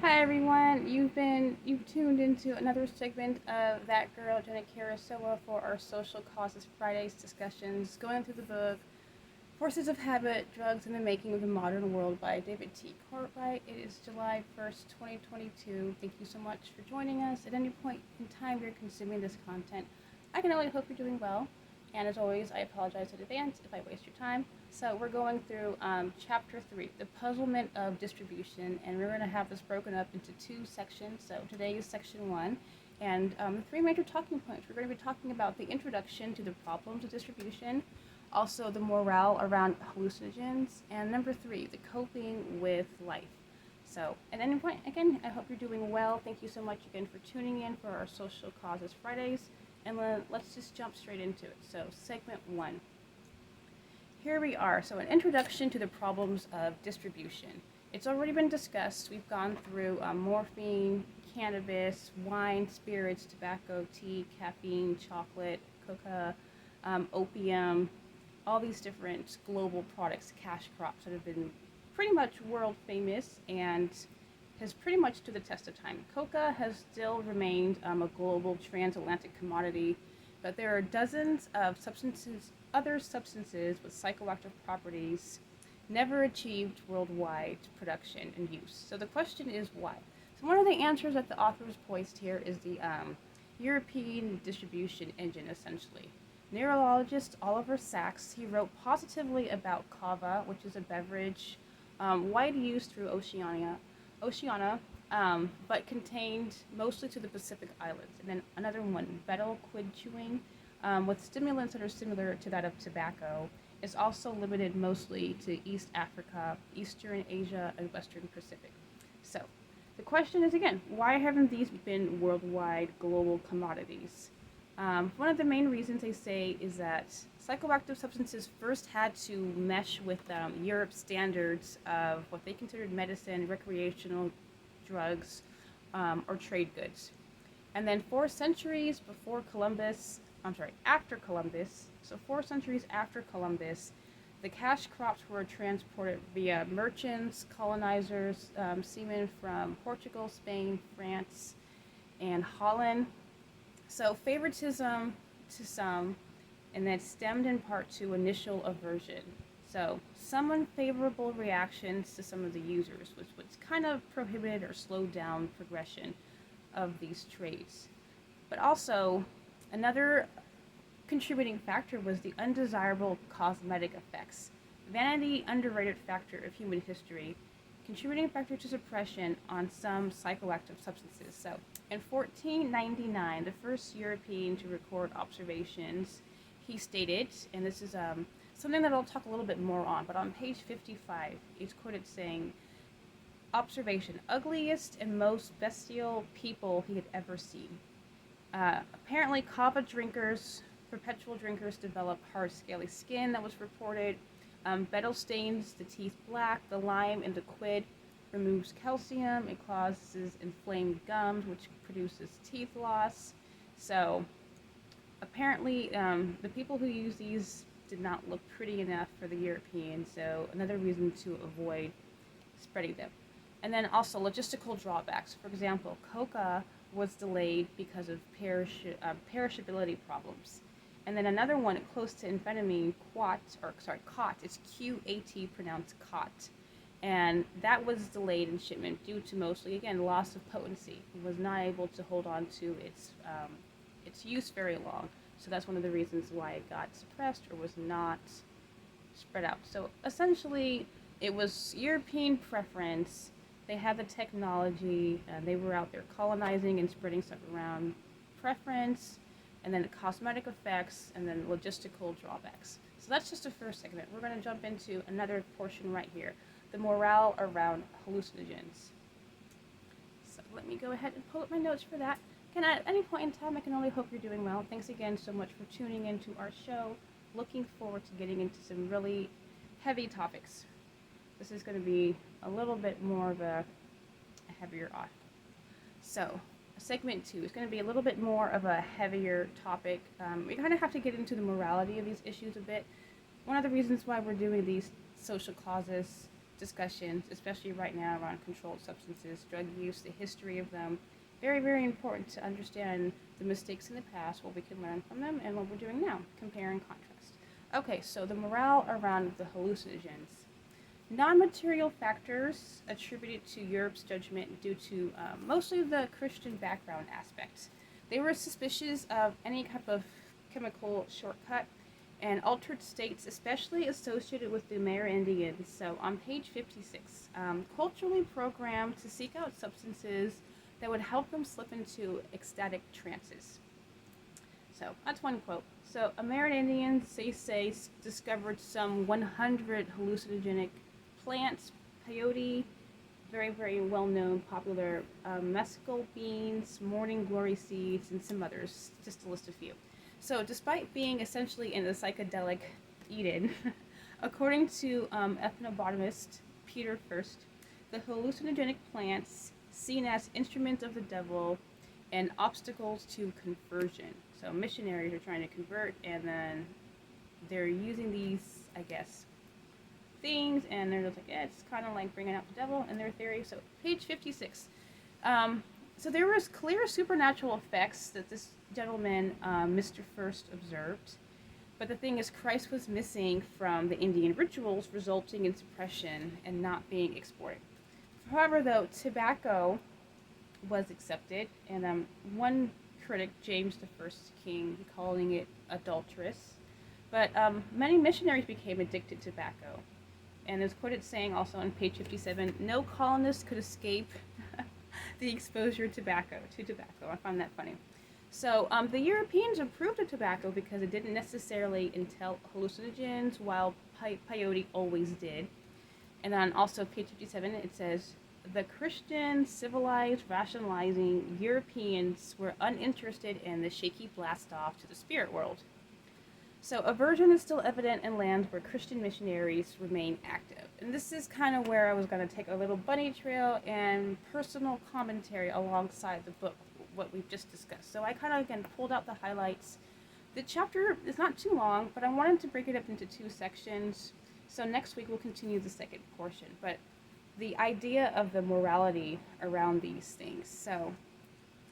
Hi everyone, you've tuned into another segment of That Girl Jenna Karasoa for our Social Causes Fridays discussions, going through the book Forces of Habit, Drugs and the Making of the Modern World by David T. Cartwright. It is July 1st, 2022. Thank you so much for joining us. At any point in time you're consuming this content, I can only hope you're doing well. And as always, I apologize in advance if I waste your time. So we're going through chapter 3, the puzzlement of distribution, and we're going to have this broken up into two sections. So today is section 1, and the three major talking points. We're going to be talking about the introduction to the problems of distribution, also the morale around hallucinogens, and number 3, the coping with life. So at any point, again, I hope you're doing well. Thank you so much again for tuning in for our Social Causes Fridays. And let's just jump straight into it. So segment 1. Here we are. So an introduction to the problems of distribution. It's already been discussed. We've gone through morphine, cannabis, wine, spirits, tobacco, tea, caffeine, chocolate, coca, opium, all these different global products, cash crops that have been pretty much world famous and has pretty much stood the test of time. Coca has still remained a global transatlantic commodity, but there are dozens of other substances with psychoactive properties never achieved worldwide production and use. So the question is why? So one of the answers that the authors poised here is the European distribution engine, essentially. Neurologist Oliver Sacks, he wrote positively about kava, which is a beverage wide used through Oceania, but contained mostly to the Pacific Islands. And then another one, betel quid chewing, with stimulants that are similar to that of tobacco, is also limited mostly to East Africa, Eastern Asia, and Western Pacific. So the question is again, why haven't these been worldwide global commodities? One of the main reasons they say is that psychoactive substances first had to mesh with Europe's standards of what they considered medicine, recreational drugs, or trade goods. And then after Columbus, so 4 centuries after Columbus, the cash crops were transported via merchants, colonizers, seamen from Portugal, Spain, France, and Holland. So favoritism to some, and that stemmed in part to initial aversion. So some unfavorable reactions to some of the users, which kind of prohibited or slowed down progression of these trades. But also, another contributing factor was the undesirable cosmetic effects. Vanity, underrated factor of human history, contributing factor to suppression on some psychoactive substances. So in 1499, the first European to record observations, he stated, and this is something that I'll talk a little bit more on, but on page 55, he's quoted saying, observation, ugliest and most bestial people he had ever seen. Apparently, kava drinkers, perpetual drinkers, develop hard, scaly skin that was reported. Betel stains the teeth black. The lime in the quid removes calcium. It causes inflamed gums, which produces teeth loss. So apparently, the people who use these did not look pretty enough for the Europeans, so another reason to avoid spreading them. And then also logistical drawbacks. For example, coca was delayed because of perishability problems. And then another one close to amphetamine, cot, it's Q-A-T, pronounced cot. And that was delayed in shipment due to mostly, again, loss of potency. It was not able to hold on to its use very long. So that's one of the reasons why it got suppressed or was not spread out. So essentially, it was European preference. They had the technology, and they were out there colonizing and spreading stuff around. Preference, and then cosmetic effects, and then logistical drawbacks. So that's just the first segment. We're going to jump into another portion right here, the morale around hallucinogens. So let me go ahead and pull up my notes for that. Again, at any point in time, I can only hope you're doing well. Thanks again so much for tuning into our show. Looking forward to getting into some really heavy topics. This is going to be a little bit more of a heavier off. So segment 2 is going to be a little bit more of a heavier topic. We kind of have to get into the morality of these issues a bit. One of the reasons why we're doing these social causes discussions, especially right now around controlled substances, drug use, the history of them. Very, very important to understand the mistakes in the past, what we can learn from them, and what we're doing now, compare and contrast. Okay, so the morale around the hallucinogens. Non-material factors attributed to Europe's judgment due to mostly the Christian background aspect. They were suspicious of any type of chemical shortcut and altered states, especially associated with the Amerindians. So on page 56, culturally programmed to seek out substances that would help them slip into ecstatic trances. So that's one quote. So Amerindians, they say, discovered some 100 hallucinogenic plants, peyote, very, very well-known, popular mescal beans, morning glory seeds, and some others, just to list a few. So despite being essentially in a psychedelic Eden, according to ethnobotanist Peter First, the hallucinogenic plants seen as instruments of the devil and obstacles to conversion. So missionaries are trying to convert, and then they're using these, I guess, things, and they're just like, yeah, it's kind of like bringing out the devil in their theory. So page 56. So there was clear supernatural effects that this gentleman, Mr. First, observed. But the thing is, Christ was missing from the Indian rituals, resulting in suppression and not being exported. However, though, tobacco was accepted, and one critic, James I King, calling it adulterous. But many missionaries became addicted to tobacco. And is quoted saying also on page 57, no colonist could escape the exposure to tobacco. I find that funny. So the Europeans approved of tobacco because it didn't necessarily entail hallucinogens, while peyote always did. And then also page 57, it says, the Christian, civilized, rationalizing Europeans were uninterested in the shaky blast-off to the spirit world. So aversion is still evident in lands where Christian missionaries remain active. And this is kind of where I was going to take a little bunny trail and personal commentary alongside the book, what we've just discussed. So I kind of, again, pulled out the highlights. The chapter is not too long, but I wanted to break it up into two sections. So next week we'll continue the second portion. But the idea of the morality around these things. So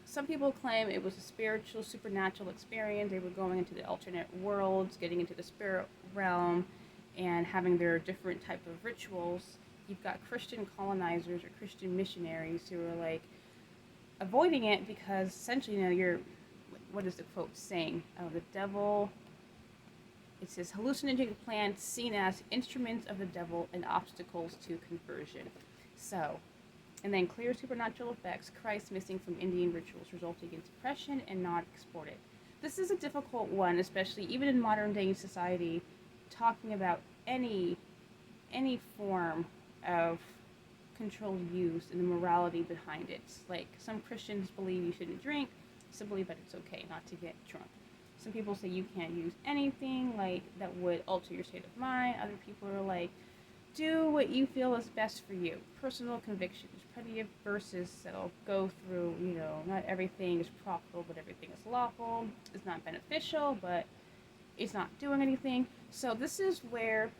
some people claim it was a spiritual, supernatural experience. They were going into the alternate worlds, getting into the spirit realm, and having their different type of rituals. You've got Christian colonizers or Christian missionaries who are like avoiding it because essentially, you're, what is the quote saying? Oh, the devil, it says hallucinogenic plants seen as instruments of the devil and obstacles to conversion. So, and then clear supernatural effects, Christ missing from Indian rituals, resulting in suppression and not exported. This is a difficult one, especially even in modern day society, talking about any form of controlled use and the morality behind it. Like, some Christians believe you shouldn't drink, some believe that it's okay not to get drunk. Some people say you can't use anything like that would alter your state of mind. Other people are like, do what you feel is best for you. Personal convictions. Plenty of verses that'll go through, not everything is profitable, but everything is lawful. It's not beneficial, but it's not doing anything. So this is where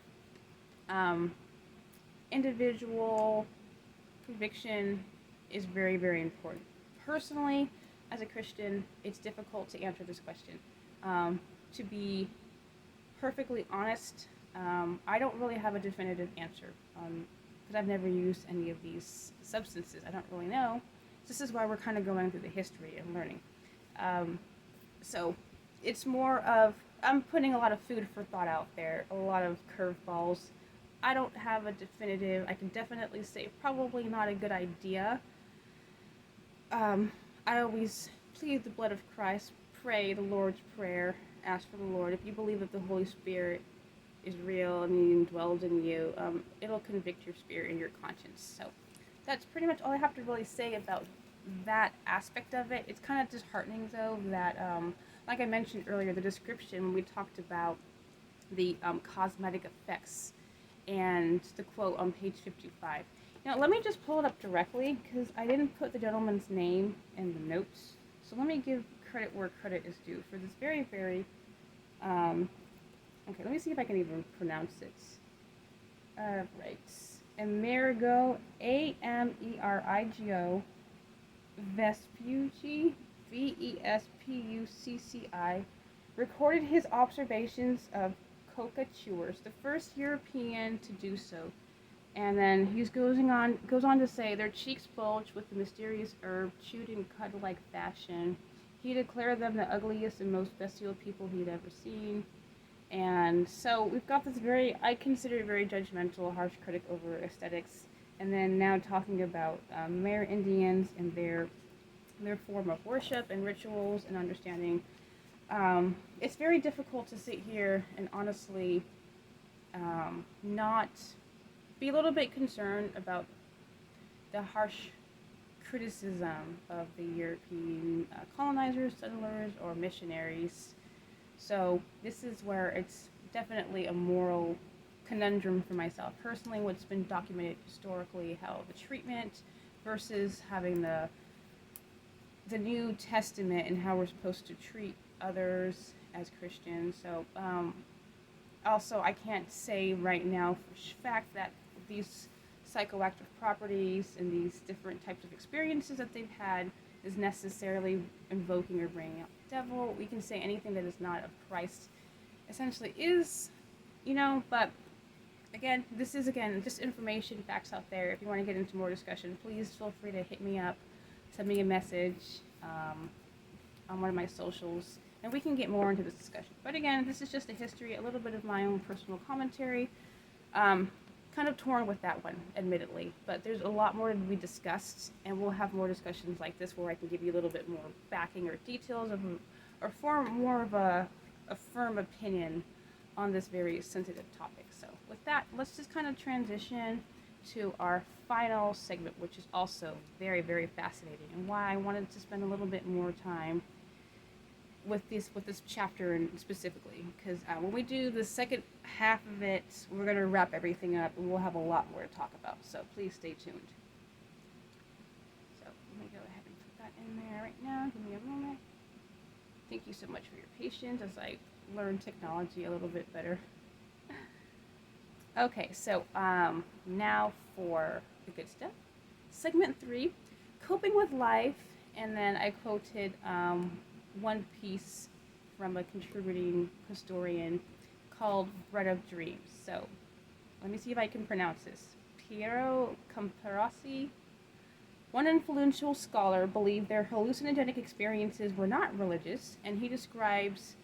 individual conviction is very, very important. Personally, as a Christian, it's difficult to answer this question. To be perfectly honest, I don't really have a definitive answer because I've never used any of these substances. I don't really know. This is why we're kind of going through the history and learning. So it's more of, I'm putting a lot of food for thought out there, a lot of curveballs. I don't have a definitive. I can definitely say probably not a good idea. I always plead the blood of Christ, pray the Lord's Prayer, ask for the Lord. If you believe that the Holy Spirit is real and He dwells in you, it'll convict your spirit and your conscience. So that's pretty much all I have to really say about that aspect of it. It's kind of disheartening, though, that, like I mentioned earlier, the description when we talked about the cosmetic effects and the quote on page 55. Now, let me just pull it up directly because I didn't put the gentleman's name in the notes. So let me give credit where credit is due for this very, very, okay, let me see if I can even pronounce it. Right. Amerigo, Amerigo, Vespucci, Vespucci, recorded his observations of coca chewers, the first European to do so. And then he goes on to say their cheeks bulged with the mysterious herb, chewed in cud-like fashion. He declared them the ugliest and most bestial people he'd ever seen. And so we've got this I consider very judgmental, harsh critic over aesthetics. And then now talking about Amerindians and their form of worship and rituals and understanding. It's very difficult to sit here and honestly not be a little bit concerned about the harsh criticism of the European colonizers, settlers, or missionaries. So this is where it's definitely a moral conundrum for myself personally. What's been documented historically, how the treatment versus having the New Testament and how we're supposed to treat others as Christians. So also, I can't say right now for fact that these psychoactive properties and these different types of experiences that they've had is necessarily invoking or bringing out the devil. We can say anything that is not of Christ essentially is, but again, this is just information, facts out there. If you want to get into more discussion, please feel free to hit me up, send me a message on one of my socials, and we can get more into this discussion. But again, this is just a history, a little bit of my own personal commentary. Kind of torn with that one, admittedly, but there's a lot more to be discussed, and we'll have more discussions like this where I can give you a little bit more backing or details or form more of a firm opinion on this very sensitive topic. So with that, let's just kind of transition to our final segment, which is also very, very fascinating, and why I wanted to spend a little bit more time with this chapter specifically, because when we do the second half of it, we're going to wrap everything up, and we'll have a lot more to talk about. So please stay tuned. So let me go ahead and put that in there right now. Give me a moment. Thank you so much for your patience as I learn technology a little bit better. Okay, so now for the good stuff. Segment 3, coping with life, and then I quoted one piece from a contributing historian called Bread of Dreams. So let me see if I can pronounce this. Piero Camperossi. One influential scholar believed their hallucinogenic experiences were not religious, and he describes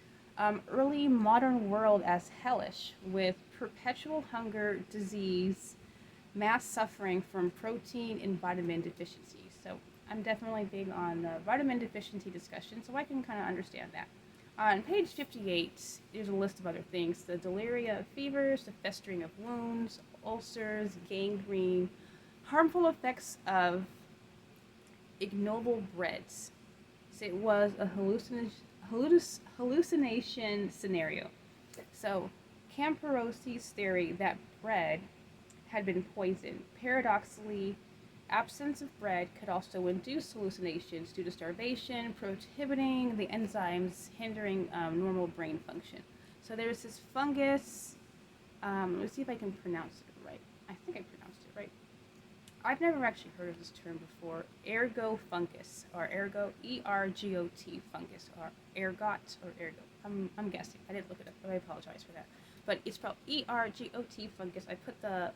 early modern world as hellish, with perpetual hunger, disease, mass suffering from protein and vitamin deficiencies. So I'm definitely big on the vitamin deficiency discussion, so I can kind of understand that. On page 58, there's a list of other things: the deliria of fevers, the festering of wounds, ulcers, gangrene, harmful effects of ignoble breads. So it was a hallucination scenario. So Camperosi's theory that bread had been poisoned. Paradoxically, absence of bread could also induce hallucinations due to starvation, prohibiting the enzymes, hindering normal brain function. So there's this fungus. Let's see if I can pronounce it right. I think I pronounced it right. I've never actually heard of this term before. Ergo fungus, or ergo, E-R-G-O-T fungus, or ergot, or ergo. I'm guessing. I didn't look it up, but I apologize for that. But it's spelled E-R-G-O-T fungus. I put a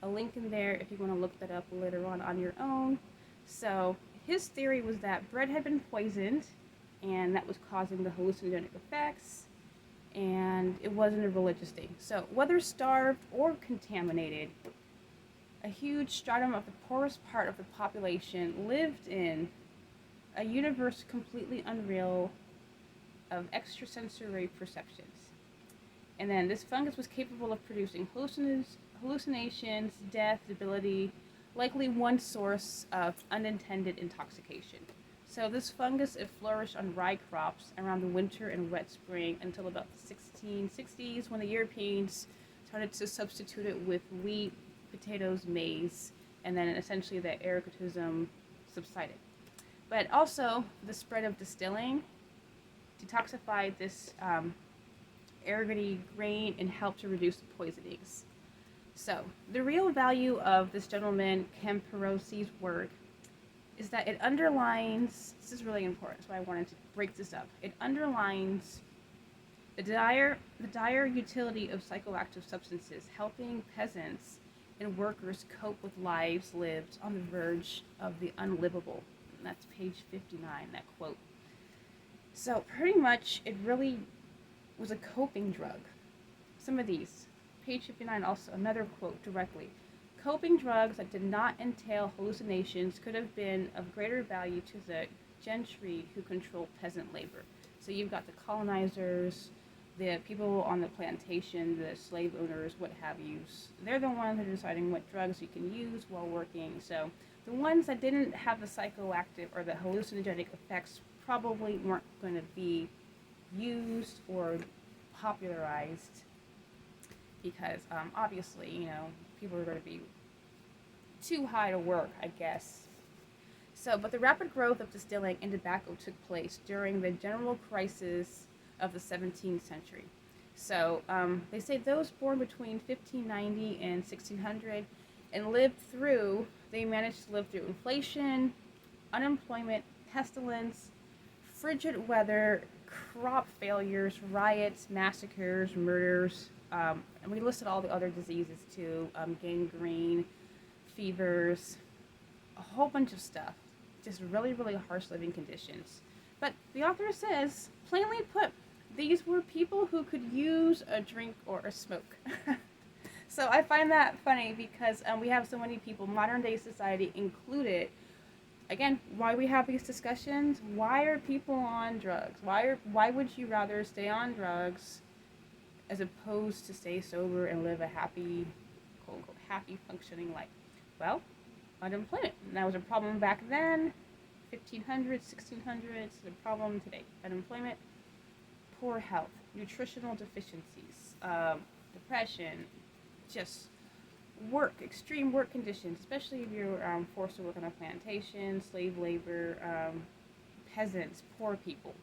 link in there if you want to look that up later on your own. So his theory was that bread had been poisoned, and that was causing the hallucinogenic effects, and it wasn't a religious thing. So whether starved or contaminated, a huge stratum of the poorest part of the population lived in a universe completely unreal of extrasensory perceptions. And then this fungus was capable of producing hallucinations, death, debility, likely one source of unintended intoxication. So this fungus, it flourished on rye crops around the winter and wet spring until about the 1660s, when the Europeans started to substitute it with wheat, potatoes, maize, and then essentially the ergotism subsided. But also, the spread of distilling detoxified this ergoty grain and helped to reduce the poisonings. So, the real value of this gentleman Camperosi's work is that it underlines, this is really important, so I wanted to break this up. It underlines the dire utility of psychoactive substances, helping peasants and workers cope with lives lived on the verge of the unlivable. And that's page 59, that quote. So, pretty much, it really was a coping drug. Some of these. Page 59, also another quote directly. Coping drugs that did not entail hallucinations could have been of greater value to the gentry who control peasant labor. So you've got the colonizers, the people on the plantation, the slave owners, what have you. They're the ones that are deciding what drugs you can use while working. So the ones that didn't have the psychoactive or the hallucinogenic effects probably weren't going to be used or popularized because obviously, people are going to be too high to work, I guess. So, but the rapid growth of distilling and tobacco took place during the general crisis of the 17th century. So, they say those born between 1590 and 1600 and they managed to live through inflation, unemployment, pestilence, frigid weather, crop failures, riots, massacres, murders, and we listed all the other diseases too, gangrene, fevers, a whole bunch of stuff. Just really, really harsh living conditions. But the author says, plainly put, these were people who could use a drink or a smoke. So I find that funny because we have so many people, modern day society included. Again, why we have these discussions? Why are people on drugs? Why would you rather stay on drugs as opposed to stay sober and live a happy, quote unquote, happy functioning life? Well, unemployment. And that was a problem back then, 1500s, 1600s, the problem today. Unemployment, poor health, nutritional deficiencies, depression, just extreme work conditions, especially if you're forced to work on a plantation, slave labor, peasants, poor people,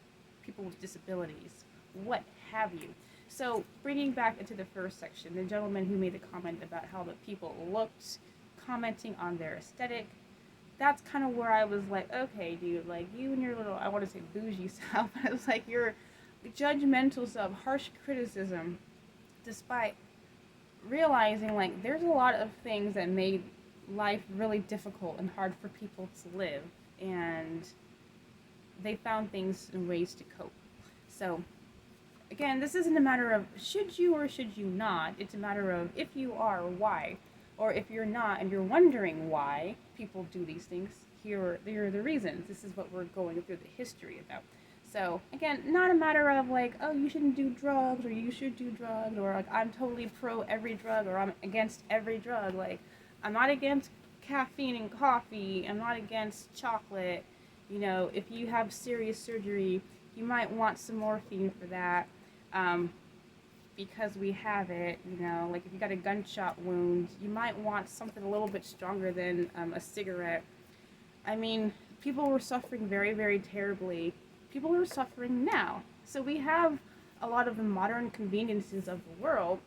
people with disabilities, what have you. So, bringing back into the first section, the gentleman who made the comment about how the people looked, commenting on their aesthetic, that's kind of where I was like, okay, dude, like, you and your little, I want to say bougie self, but I was like, your judgmental self, harsh criticism, despite realizing, like, there's a lot of things that made life really difficult and hard for people to live, and they found things and ways to cope. So, again, this isn't a matter of should you or should you not. It's a matter of if you are, why. Or if you're not and you're wondering why people do these things, here are the reasons. This is what we're going through the history about. So, again, not a matter of like, oh, you shouldn't do drugs or you should do drugs or like I'm totally pro every drug or I'm against every drug. Like, I'm not against caffeine and coffee. I'm not against chocolate. If you have serious surgery, you might want some morphine for that. Because we have it, like if you got a gunshot wound, you might want something a little bit stronger than a cigarette. I mean, people were suffering very, very terribly. People are suffering now. So we have a lot of the modern conveniences of the world,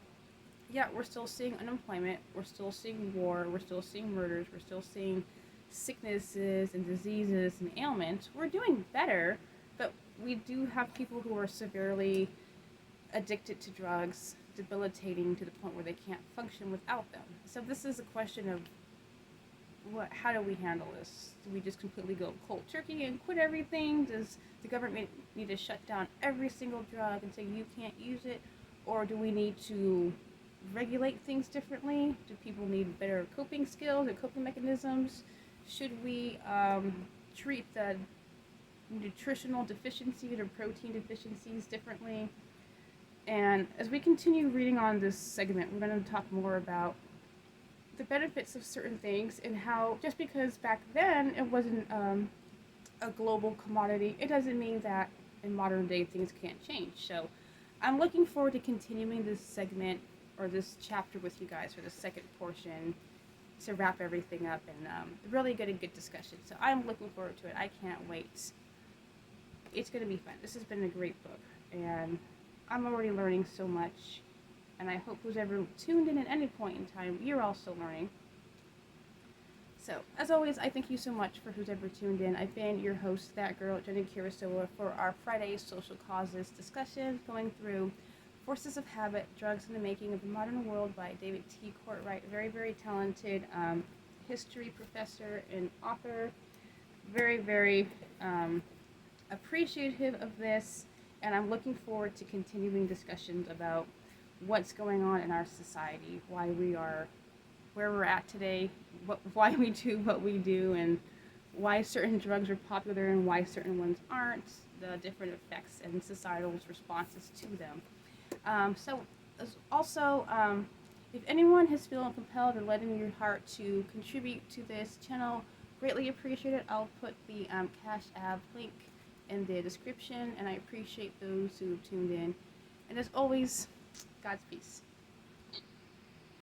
yet we're still seeing unemployment, we're still seeing war, we're still seeing murders, we're still seeing sicknesses and diseases and ailments. We're doing better, but we do have people who are severely addicted to drugs, debilitating to the point where they can't function without them. So this is a question of how do we handle this? Do we just completely go cold turkey and quit everything? Does the government need to shut down every single drug and say you can't use it? Or do we need to regulate things differently? Do people need better coping skills or coping mechanisms? Should we treat the nutritional deficiencies or protein deficiencies differently? And as we continue reading on this segment, we're going to talk more about the benefits of certain things and how just because back then it wasn't a global commodity, it doesn't mean that in modern day things can't change. So I'm looking forward to continuing this segment or this chapter with you guys for the second portion to wrap everything up and really get a good discussion. So I'm looking forward to it. I can't wait. It's going to be fun. This has been a great book, and I'm already learning so much. And I hope who's ever tuned in at any point in time, you're also learning. So, as always, I thank you so much for who's ever tuned in. I've been your host, that girl, Jenny Kirisowa, for our Friday Social Causes discussion, going through Forces of Habit, Drugs in the Making of the Modern World by David T. Courtwright. Very, very talented history professor and author. Very, very appreciative of this, and I'm looking forward to continuing discussions about what's going on in our society, why we are where we're at today, why we do what we do, and why certain drugs are popular and why certain ones aren't, the different effects and societal responses to them. If anyone has feeling compelled or led in your heart to contribute to this channel, greatly appreciate it. I'll put the Cash App link in the description, and I appreciate those who tuned in. And as always, God's peace.